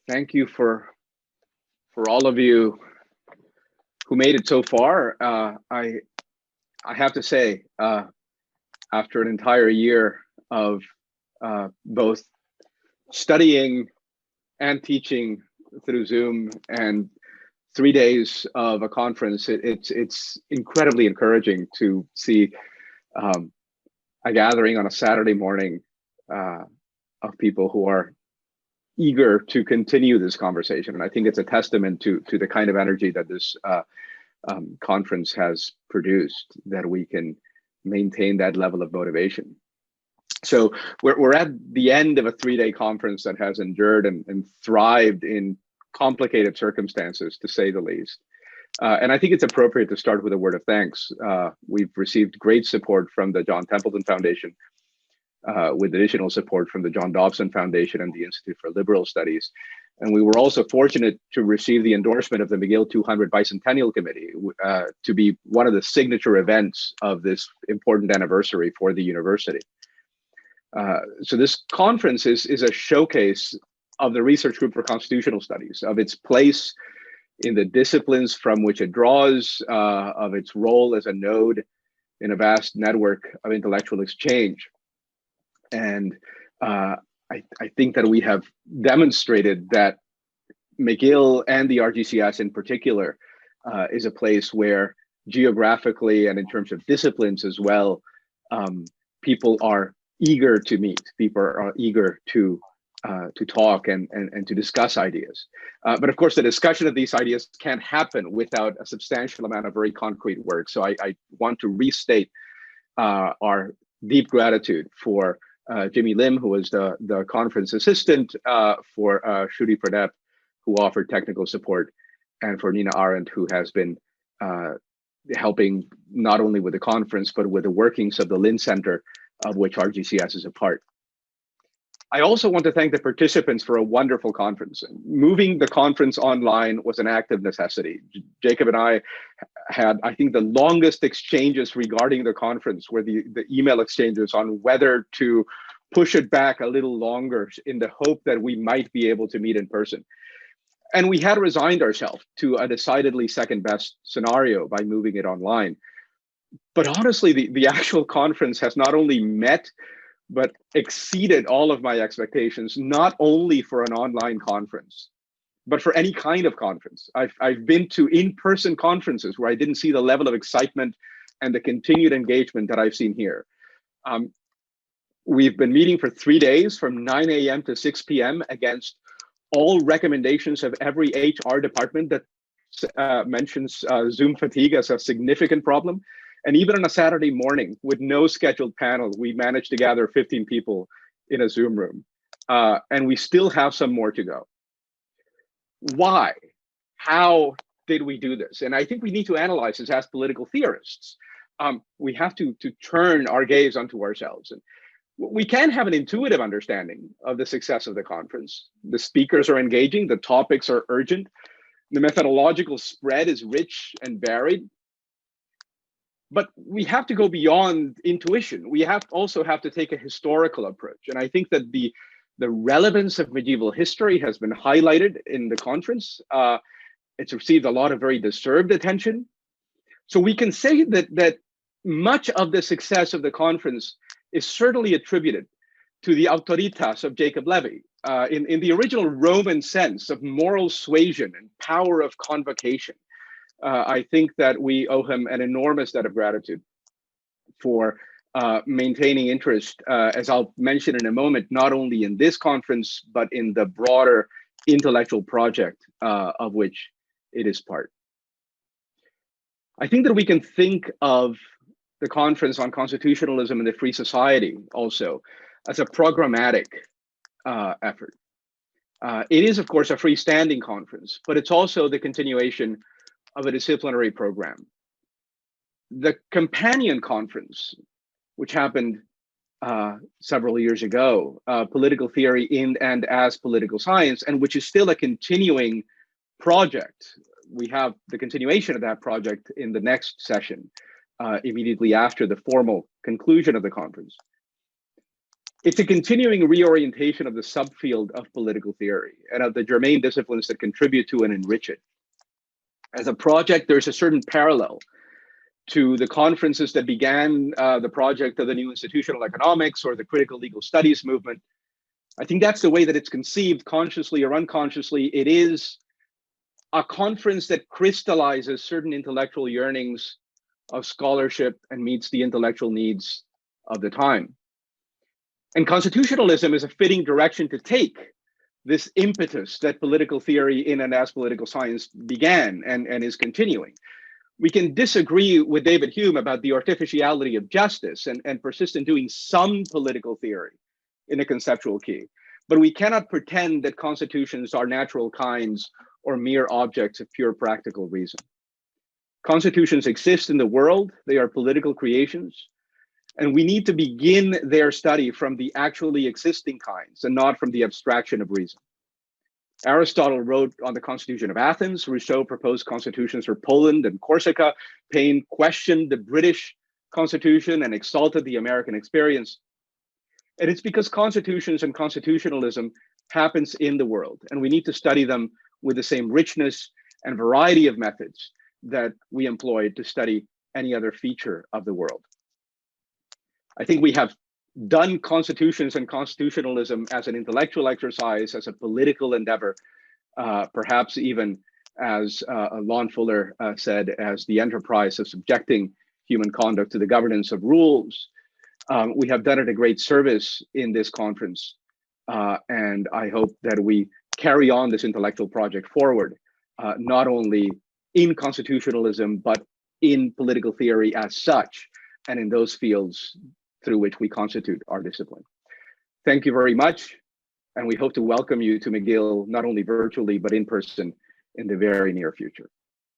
Thank you for all of you who made it so far. I have to say, after an entire year of both studying and teaching through Zoom and 3 days of a conference, it's incredibly encouraging to see a gathering on a Saturday morning of people who are eager to continue this conversation. And I think it's a testament to the kind of energy that this conference has produced, that we can maintain that level of motivation. So we're at the end of a 3-day conference that has endured and thrived in complicated circumstances, to say the least. And I think it's appropriate to start with a word of thanks. We've received great support from the John Templeton Foundation, with additional support from the John Dobson Foundation and the Institute for Liberal Studies. And we were also fortunate to receive the endorsement of the McGill 200 Bicentennial Committee to be one of the signature events of this important anniversary for the university. So this conference is a showcase of the Research Group for Constitutional Studies, of its place in the disciplines from which it draws, of its role as a node in a vast network of intellectual exchange. And I think that we have demonstrated that McGill and the RGCS in particular is a place where geographically and in terms of disciplines as well, people are eager to meet, people are eager to talk and to discuss ideas. But of course, the discussion of these ideas can't happen without a substantial amount of very concrete work. So I want to restate our deep gratitude for Jimmy Lim, who was the conference assistant, for Shruti Pradep, who offered technical support, and for Nina Arendt, who has been helping not only with the conference, but with the workings of the Lynn Center, of which RGCS is a part. I also want to thank the participants for a wonderful conference. Moving the conference online was an act of necessity. Jacob and I had, I think, the longest exchanges regarding the conference were the email exchanges on whether to push it back a little longer in the hope that we might be able to meet in person. And we had resigned ourselves to a decidedly second best scenario by moving it online. But honestly, the actual conference has not only met, but exceeded all of my expectations, not only for an online conference, but for any kind of conference. I've been to in-person conferences where I didn't see the level of excitement and the continued engagement that I've seen here. We've been meeting for 3 days from 9 a.m. to 6 p.m. against all recommendations of every HR department that mentions Zoom fatigue as a significant problem. And even on a Saturday morning with no scheduled panel, we managed to gather 15 people in a Zoom room. And we still have some more to go. Why? How did we do this? And I think we need to analyze this as political theorists. We have to turn our gaze onto ourselves. And we can have an intuitive understanding of the success of the conference. The speakers are engaging, the topics are urgent, the methodological spread is rich and varied. But we have to go beyond intuition. We also have to take a historical approach. And I think that the relevance of medieval history has been highlighted in the conference. It's received a lot of very deserved attention. So we can say that much of the success of the conference is certainly attributed to the autoritas of Jacob Levy, in the original Roman sense of moral suasion and power of convocation. I think that we owe him an enormous debt of gratitude for maintaining interest, as I'll mention in a moment, not only in this conference, but in the broader intellectual project of which it is part. I think that we can think of the Conference on Constitutionalism in the Free Society also as a programmatic effort. It is, of course, a freestanding conference, but it's also the continuation of a disciplinary program. The companion conference, which happened several years ago, Political Theory in and as Political Science, and which is still a continuing project. We have the continuation of that project in the next session, immediately after the formal conclusion of the conference. It's a continuing reorientation of the subfield of political theory and of the germane disciplines that contribute to and enrich it. As a project, there's a certain parallel to the conferences that began the project of the new institutional economics or the critical legal studies movement. I think that's the way that it's conceived, consciously or unconsciously. It is a conference that crystallizes certain intellectual yearnings of scholarship and meets the intellectual needs of the time. And constitutionalism is a fitting direction to take this impetus that political theory in and as political science began and is continuing. We can disagree with David Hume about the artificiality of justice and persist in doing some political theory in a conceptual key, but we cannot pretend that constitutions are natural kinds or mere objects of pure practical reason. Constitutions exist in the world, they are political creations, and we need to begin their study from the actually existing kinds and not from the abstraction of reason. Aristotle wrote on the Constitution of Athens. Rousseau proposed constitutions for Poland and Corsica. Paine questioned the British Constitution and exalted the American experience. And it's because constitutions and constitutionalism happens in the world, and we need to study them with the same richness and variety of methods that we employ to study any other feature of the world. I think we have done constitutions and constitutionalism as an intellectual exercise, as a political endeavor, perhaps even as Lon Fuller said, as the enterprise of subjecting human conduct to the governance of rules. We have done it a great service in this conference, and I hope that we carry on this intellectual project forward, not only in constitutionalism, but in political theory as such, and in those fields through which we constitute our discipline. Thank you very much, and we hope to welcome you to McGill, not only virtually, but in person in the very near future.